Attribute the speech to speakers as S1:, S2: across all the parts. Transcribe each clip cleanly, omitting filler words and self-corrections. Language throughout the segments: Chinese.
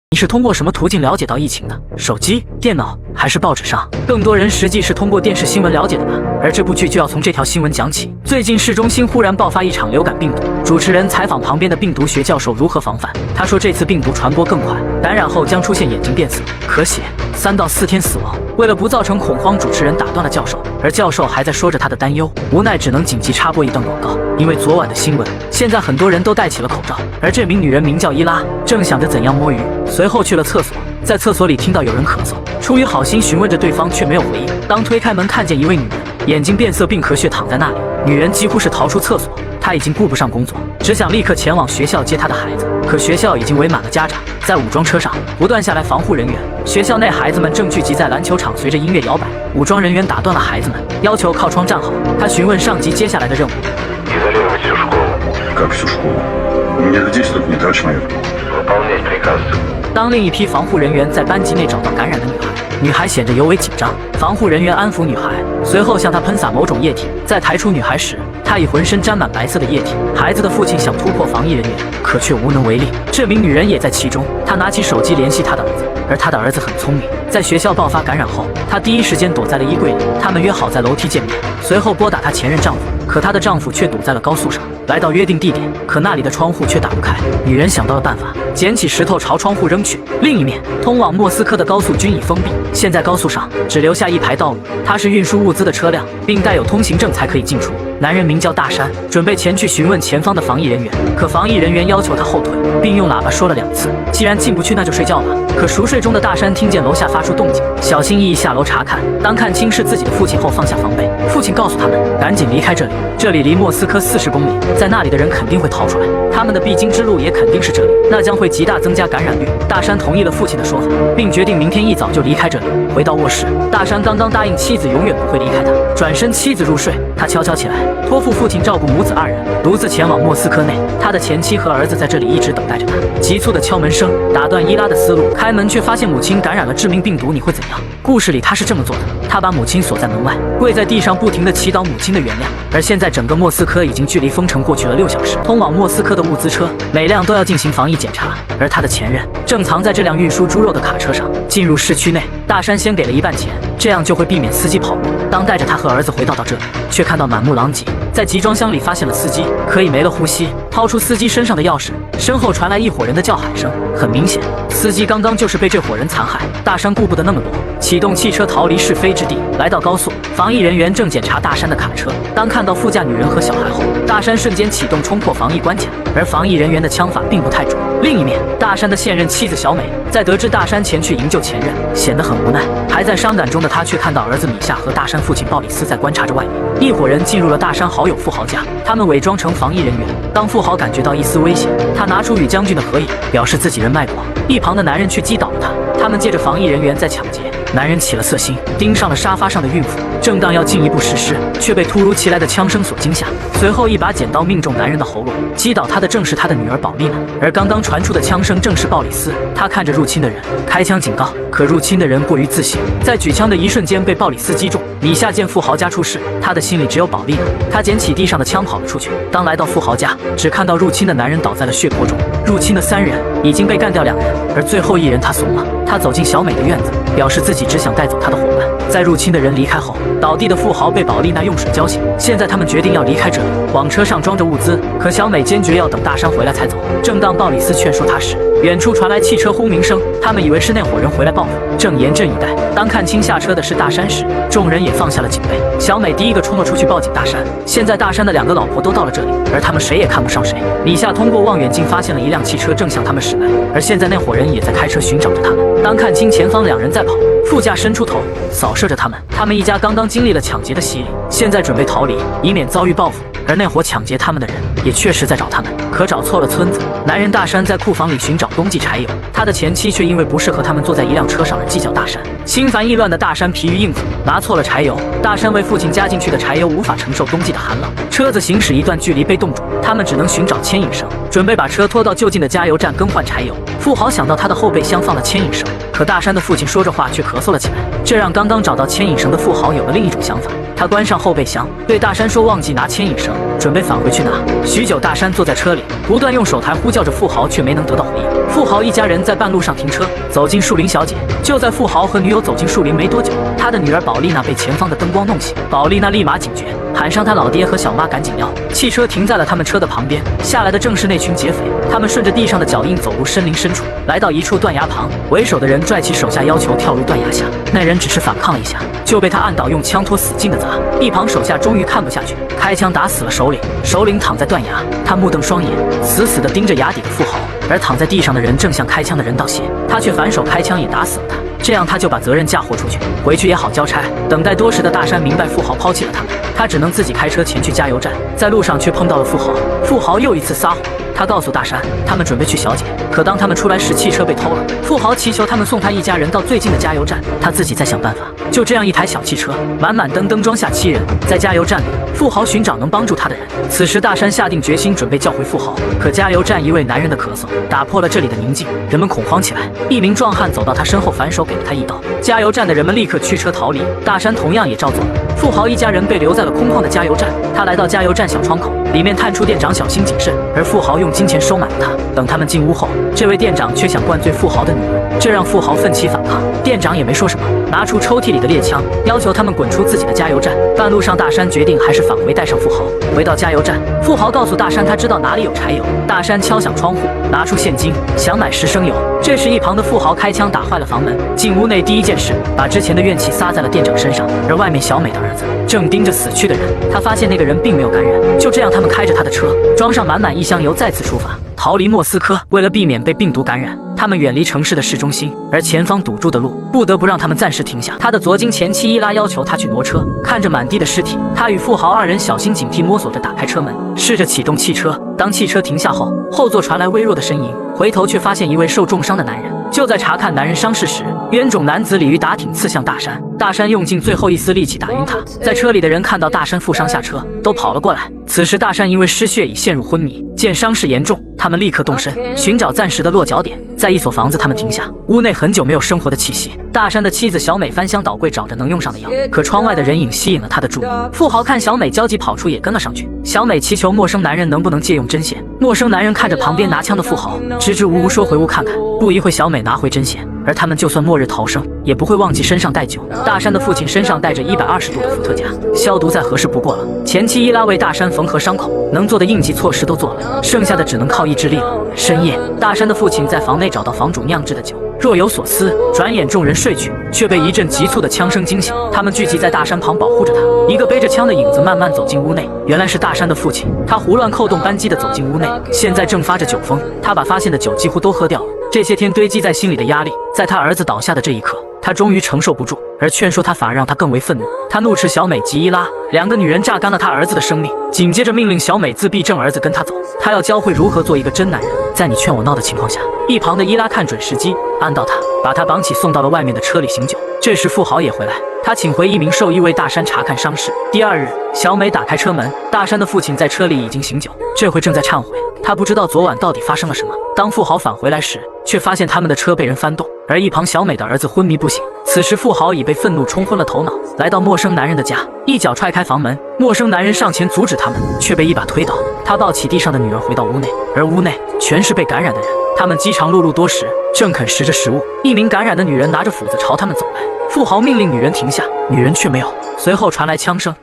S1: 你是通过什么途径了解到疫情的？手机、电脑还是报纸上？更多人实际是通过电视新闻了解的吧。而这部剧就要从这条新闻讲起。最近市中心忽然爆发一场流感病毒，主持人采访旁边的病毒学教授如何防范。他说这次病毒传播更快，感染后将出现眼睛变色、咳血，3到4天死亡。为了不造成恐慌，主持人打断了教授，而教授还在说着他的担忧，无奈只能紧急插播一段广告。因为昨晚的新闻，现在很多人都戴起了口罩，而这名女人名叫伊拉，正想着怎样摸鱼，随后去了厕所，在厕所里听到有人咳嗽，出于好心询问着对方，却没有回应。当推开门看见一位女人眼睛变色并咳血躺在那里，女人几乎是逃出厕所，她已经顾不上工作，只想立刻前往学校接她的孩子。可学校已经围满了家长，在武装车上不断下来防护人员。学校内孩子们正聚集在篮球场，随着音乐摇摆。武装人员打断了孩子们，要求靠窗站好。他询问上级接下来的任务。
S2: Как всю школу? У меня здесь тут не точно.
S3: Выполнять приказ.
S1: 当另一批防护人员在班级内找到感染的女孩，女孩显得尤为紧张。防护人员安抚女孩，随后向她喷洒某种液体。在抬出女孩时，她已浑身沾满白色的液体。孩子的父亲想突破防疫人员，可却无能为力。这名女人也在其中。她拿起手机联系她的儿子，而她的儿子很聪明，在学校爆发感染后，他第一时间躲在了衣柜里。他们约好在楼梯见面，随后拨打她前任丈夫，可她的丈夫却堵在了高速上。来到约定地点，可那里的窗户却打不开。女人想到了办法，捡起石头朝窗户扔去。另一面，通往莫斯科的高速均已封闭，现在高速上只留下一排道路，它是运输物资的车辆，并带有通行证才可以进出。男人名叫大山，准备前去询问前方的防疫人员，可防疫人员要求他后退，并用喇叭说了2次，既然进不去，那就睡觉吧。可熟睡中的大山听见楼下发出动静，小心翼翼下楼查看。当看清是自己的父亲后，放下防备。父亲告诉他们赶紧离开这里，这里离莫斯科40公里，在那里的人肯定会逃出来，他们的必经之路也肯定是这里，那将会极大增加感染率。大山同意了父亲的说法，并决定明天一早就离开这里。回到卧室，大山刚刚答应妻子永远不会离开他，转身妻子入睡，他悄悄起来，托付父亲照顾母子2人，独自前往莫斯科内。他的前妻和儿子在这里一直等待着他。急促的敲门声打断伊拉的思路，开门却发现母亲感染了致命病毒，你会怎样？故事里他是这么做的，他把母亲锁在门外，跪在地上不停地祈祷母亲的原谅。而现在整个莫斯科已经距离封城过去了6小时，通往莫斯科的物资车每辆都要进行防疫检查，而他的前任正藏在这辆运输猪肉的卡车上。进入市区内，大山先给了1半钱，这样就会避免司机跑路。当带着他和儿子回到这里，却看到满目狼藉，在集装箱里发现了司机，可以没了呼吸，掏出司机身上的钥匙，身后传来一伙人的叫喊声，很明显，司机刚刚就是被这伙人残害。大山顾不得那么多，启动汽车逃离是非之地。来到高速，防疫人员正检查大山的卡车，当看到副驾女人和小孩后，大山瞬间启动冲破防疫关卡，而防疫人员的枪法并不太准。另一面，大山的现任妻子小美在得知大山前去营救前任，显得很无奈。还在伤感中的她却看到儿子米夏和大山父亲鲍里斯在观察着外面。一伙人进入了大山好友富豪家，他们伪装成防疫人员。当富豪感觉到一丝危险，他拿出与将军的合影，表示自己人脉广。一旁的男人却击倒了他。他们借着防疫人员在抢劫，男人起了色心，盯上了沙发上的孕妇。正当要进一步实施，却被突如其来的枪声所惊吓。随后一把剪刀命中男人的喉咙，击倒他的正是他的女儿保丽娜。而刚刚传出的枪声正是鲍里斯，他看着入侵的人开枪警告，可入侵的人过于自信，在举枪的一瞬间被鲍里斯击中。米夏见富豪家出事，他的心里只有保丽娜，他捡起地上的枪跑了出去。当来到富豪家，只看到入侵的男人倒在了血泊中，入侵的3人已经被干掉2人，而最后1人他怂了，他走进小美的院子，表示自己只想带走他的伙伴。在入侵的人离开后，倒地的富豪被保丽娜用水浇醒。现在他们决定要离开这里，往车上装着物资，可小美坚决要等大山回来才走。正当鲍里斯劝说他时，远处传来汽车轰鸣声，他们以为是那伙人回来报复，正严阵以待。当看清下车的是大山时，众人也放下了警备。小美第一个冲了出去报警大山。现在大山的2个老婆都到了这里，而他们谁也看不上谁。米夏通过望远镜发现了一辆汽车正向他们驶来，而现在那伙人也在开车寻找着他们。当看清前方2人在跑，副驾伸出头扫射着他们。他们一家刚刚经历了抢劫的洗礼，现在准备逃离，以免遭遇报复。而那伙抢劫他们的人也确实在找他们，可找错了村子。男人大山在库房里寻找冬季柴油，他的前妻却因为不适合他们坐在一辆车上而计较大山。心烦意乱的大山疲于应付，拿错了柴油。大山为父亲加进去的柴油无法承受冬季的寒冷，车子行驶一段距离被冻住，他们只能寻找牵引绳，准备把车拖到就近的加油站更换柴油。富豪想到他的后备箱放了牵引绳，可大山的父亲说着话却咳嗽了起来，这让刚刚找到牵引绳的富豪有了另一种想法。他关上后备箱，对大山说忘记拿牵引绳，准备返回去拿。许久，大山坐在车里，不断用手台呼叫着富豪，却没能得到回应。富豪一家人在半路上停车，走进树林小姐。就在富豪和女友走进树林没多久，他的女儿宝丽娜被前方的灯光弄醒。宝丽娜立马警觉，喊上他老爹和小妈赶紧要。汽车停在了他们车的旁边，下来的正是那群劫匪。他们顺着地上的脚印走入森林深处，来到一处断崖旁。为首的人拽起手下要求跳入断崖下，那人只是反抗了一下，就被他按倒，用枪托死劲的砸。一旁手下终于看不下去，开枪打死了首领。首领躺在断崖，他目瞪双眼，死死地盯着崖底的富豪，而躺在地上的人正向开枪的人道谢，他却反手开枪也打死了他。这样他就把责任嫁祸出去，回去也好交差。等待多时的大山明白富豪抛弃了他们，他只能自己开车前去加油站，在路上却碰到了富豪。富豪又一次撒谎，他告诉大山他们准备去小姐，可当他们出来时汽车被偷了。富豪祈求他们送他一家人到最近的加油站，他自己再想办法。就这样，一台小汽车满满登登装下7人，在加油站里，富豪寻找能帮助他的人。此时大山下定决心准备叫回富豪，可加油站一位男人的咳嗽打破了这里的宁静，人们恐慌起来。一名壮汉走到他身后，反手给了他一刀。加油站的人们立刻驱车逃离，大山同样也照做了。富豪一家人被留在了空旷的加油站，他来到加油站小窗口，里面探出店长小心谨慎，而富豪用金钱收买了他。等他们进屋后，这位店长却想灌醉富豪的女儿，这让富豪奋起反抗。店长也没说什么，拿出抽屉里的猎枪，要求他们滚出自己的加油站。半路上，大山决定还是返回带上富豪。回到加油站，富豪告诉大山他知道哪里有柴油。大山敲响窗户，拿出现金，想买10升油。这时一旁的富豪开枪打坏了房门，进屋内第一件事把之前的怨气撒在了店长身上，而外面小美的儿子正盯着死去的人。他发现那个人并没有感染。就这样，他们开着他的车，装上满满1箱油，再次出发逃离莫斯科。为了避免被病毒感染，他们远离城市的市中心，而前方堵住的路不得不让他们暂时停下。他的左京前妻伊拉要求他去挪车，看着满地的尸体，他与富豪2人小心警惕摸索着打开车门，试着启动汽车。当汽车停下后，后座传来微弱的呻吟，回头却发现一位受重伤的男人。就在查看男人伤势时，冤种男子鲤鱼打挺刺向大山，大山用尽最后一丝力气打晕他。在车里的人看到大山负伤下车，都跑了过来。此时大山因为失血已陷入昏迷，见伤势严重，他们立刻动身寻找暂时的落脚点。在一所房子，他们停下，屋内很久没有生活的气息。大山的妻子小美翻箱倒柜找着能用上的药，可窗外的人影吸引了他的注意。富豪看小美焦急跑出，也跟了上去。小美祈求陌生男人能不能借用针线。陌生男人看着旁边拿枪的富豪，支支吾吾说回屋看看。不一会，小美拿回针线，而他们就算末日逃生，也不会忘记身上带酒。大山的父亲身上带着120度的伏特加，消毒再合适不过了。前妻伊拉为大山缝合伤口，能做的应急措施都做了，剩下的只能靠意志力了。深夜，大山的父亲在房内找到房主酿制的酒，若有所思。转眼众人睡去，却被一阵急促的枪声惊醒。他们聚集在大山旁保护着他。一个背着枪的影子慢慢走进屋内，原来是大山的父亲。他胡乱扣动扳机的走进屋内，现在正发着酒疯。他把发现的酒几乎都喝掉了。这些天堆积在心里的压力，在他儿子倒下的这一刻，他终于承受不住，而劝说他反而让他更为愤怒。他怒斥小美及伊拉2个女人榨干了他儿子的生命，紧接着命令小美自闭症儿子跟他走，他要教会如何做一个真男人。在你劝我闹的情况下，一旁的伊拉看准时机，按到他，把他绑起送到了外面的车里醒酒。这时富豪也回来，他请回一名兽医为大山查看伤势。第2日，小美打开车门，大山的父亲在车里已经醒酒，这回正在忏悔。他不知道昨晚到底发生了什么。当富豪返回来时，却发现他们的车被人翻动，而一旁小美的儿子昏迷不醒。此时富豪已被愤怒冲昏了头脑，来到陌生男人的家，一脚踹开房门。陌生男人上前阻止他们，却被一把推倒。他抱起地上的女儿回到屋内，而屋内全是被感染的人，他们饥肠辘辘多时，正啃食着食物。一名感染的女人拿着斧子朝他们走来，富豪命令女人停下，女人却没有。随后传来枪声。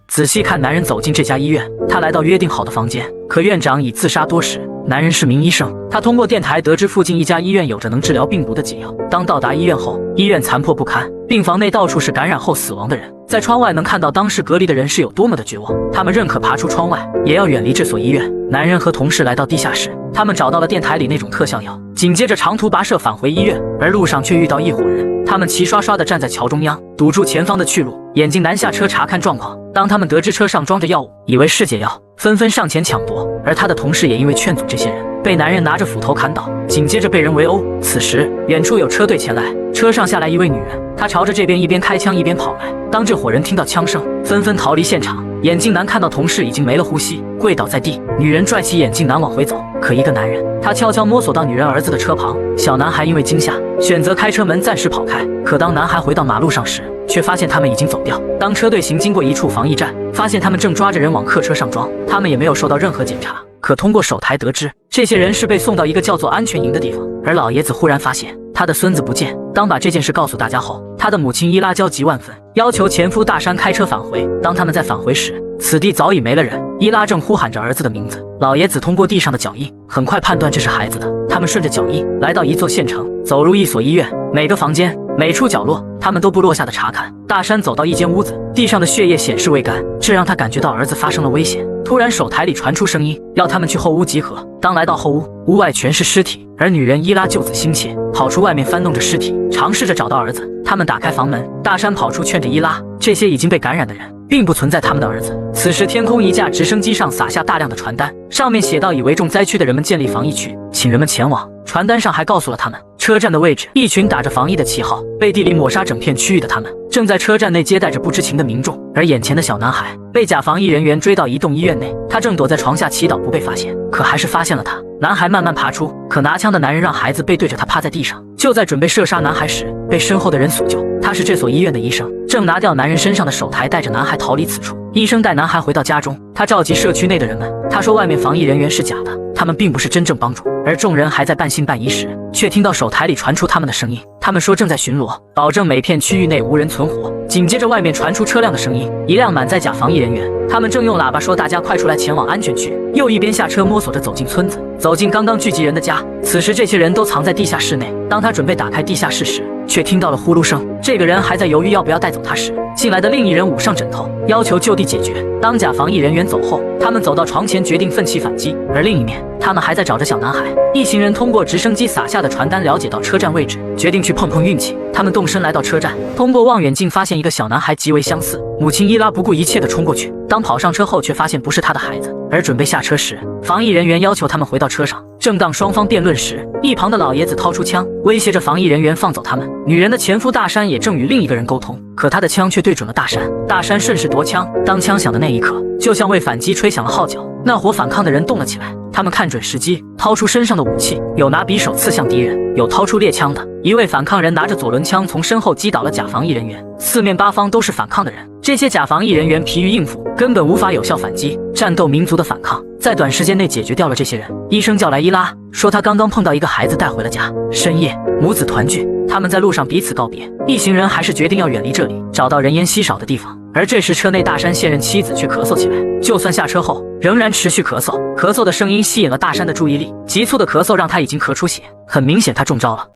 S1: 仔细看，男人走进这家医院，他来到约定好的房间，可院长已自杀多时。男人是名医生，他通过电台得知附近一家医院有着能治疗病毒的解药。当到达医院后，医院残破不堪，病房内到处是感染后死亡的人，在窗外能看到当时隔离的人是有多么的绝望。他们认可爬出窗外，也要远离这所医院。男人和同事来到地下室，他们找到了电台里那种特效药，紧接着长途跋涉返回医院，而路上却遇到一伙人。他们齐刷刷地站在桥中央，堵住前方的去路，眼睛南下车查看状况。当他们得知车上装着药物，以为是解药，纷纷上前抢夺。而他的同事也因为劝阻这些人，被男人拿着斧头砍倒，紧接着被人围殴。此时远处有车队前来，车上下来一位女人，她朝着这边一边开枪一边跑来。当这伙人听到枪声，纷纷逃离现场。眼镜男看到同事已经没了呼吸，跪倒在地。女人拽起眼镜男往回走，可一个男人，他悄悄摸索到女人儿子的车旁。小男孩因为惊吓，选择开车门暂时跑开。可当男孩回到马路上时，却发现他们已经走掉。当车队行经过一处防疫站，发现他们正抓着人往客车上装，他们也没有受到任何检查。可通过手台得知，这些人是被送到一个叫做安全营的地方。而老爷子忽然发现他的孙子不见。当把这件事告诉大家后，他的母亲伊拉焦急万分，要求前夫大山开车返回。当他们在返回时，此地早已没了人。伊拉正呼喊着儿子的名字，老爷子通过地上的脚印，很快判断这是孩子的。他们顺着脚印来到一座县城，走入一所医院，每个房间每处角落，他们都不落下的查看。大山走到一间屋子，地上的血液显示未干，这让他感觉到儿子发生了危险。突然手台里传出声音，要他们去后屋集合。当来到后屋，屋外全是尸体，而女人伊拉救子心切，跑出外面翻动着尸体，尝试着找到儿子。他们打开房门，大山跑出劝着伊拉，这些已经被感染的人并不存在他们的儿子。此时天空一架直升机上洒下大量的传单，上面写道已为重灾区的人们建立防疫区，请人们前往。传单上还告诉了他们车站的位置。一群打着防疫的旗号，背地里抹杀整片区域的他们，正在车站内接待着不知情的民众。而眼前的小男孩被假防疫人员追到一栋医院内，他正躲在床下祈祷不被发现，可还是发现了他。男孩慢慢爬出，可拿枪的男人让孩子背对着他趴在地上。就在准备射杀男孩时，被身后的人所救。他是这所医院的医生，正拿掉男人身上的手台，带着男孩逃离此处。医生带男孩回到家中，他召集社区内的人们，他说外面防疫人员是假的，他们并不是真正帮助。而众人还在半信半疑时，却听到手台里传出他们的声音，他们说正在巡逻，保证每片区域内无人存活。紧接着外面传出车辆的声音，一辆满载假防疫人员，他们正用喇叭说大家快出来前往安全区，又一边下车摸索着走进村子，走进刚刚聚集人的家。此时这些人都藏在地下室内，当他准备打开地下室时，却听到了呼噜声。这个人还在犹豫要不要带走他时，进来的另一人捂上枕头，要求就地解决。当假防疫人员走后，他们走到床前决定奋起反击，而另一面他们还在找着小男孩。一行人通过直升机撒下的传单了解到车站位置，决定去碰碰运气。他们动身来到车站，通过望远镜发现一个小男孩极为相似。母亲伊拉不顾一切地冲过去，当跑上车后却发现不是他的孩子。而准备下车时，防疫人员要求他们回到车上。正当双方辩论时，一旁的老爷子掏出枪，威胁着防疫人员放走他们。女人的前夫大山也正与另一个人沟通，可他的枪却对准了大山。大山顺势夺枪，当枪响的那一刻，就像为反击吹响了号角。那伙反抗的人动了起来，他们看准时机，掏出身上的武器，有拿匕首刺向敌人，有掏出猎枪的。一位反抗人拿着左轮枪从身后击倒了假防疫人员。四面八方都是反抗的人，这些假防疫人员疲于应付，根本无法有效反击。战斗民族的反抗在短时间内解决掉了这些人。医生叫来伊拉，说他刚刚碰到一个孩子带回了家。深夜，母子团聚，他们在路上彼此告别。一行人还是决定要远离这里，找到人烟稀少的地方。而这时车内大山现任妻子却咳嗽起来，就算下车后仍然持续咳嗽，咳嗽的声音吸引了大山的注意力，急促的咳嗽让他已经咳出血，很明显他中招了。